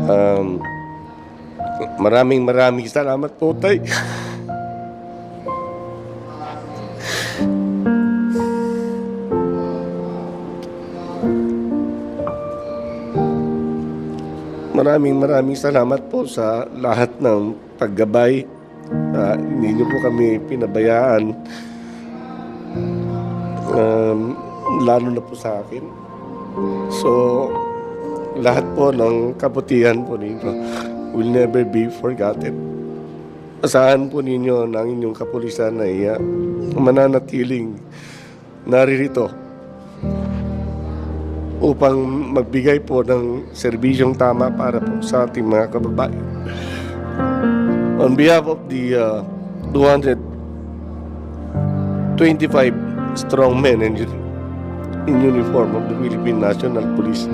Um, maraming salamat po, Tay. Maraming salamat po sa lahat ng paggabay. Hindi niyo po kami pinabayaan. Lalo na po sa akin. So, lahat po ng kabutihan po ninyo will never be forgotten. Asahan po ninyo na ang inyong kapulisan ay mananatiling naririto upang magbigay po ng serbisyong tama para po sa ating mga kababayan. On behalf of the 225 strong men in uniform of the Philippine National Police,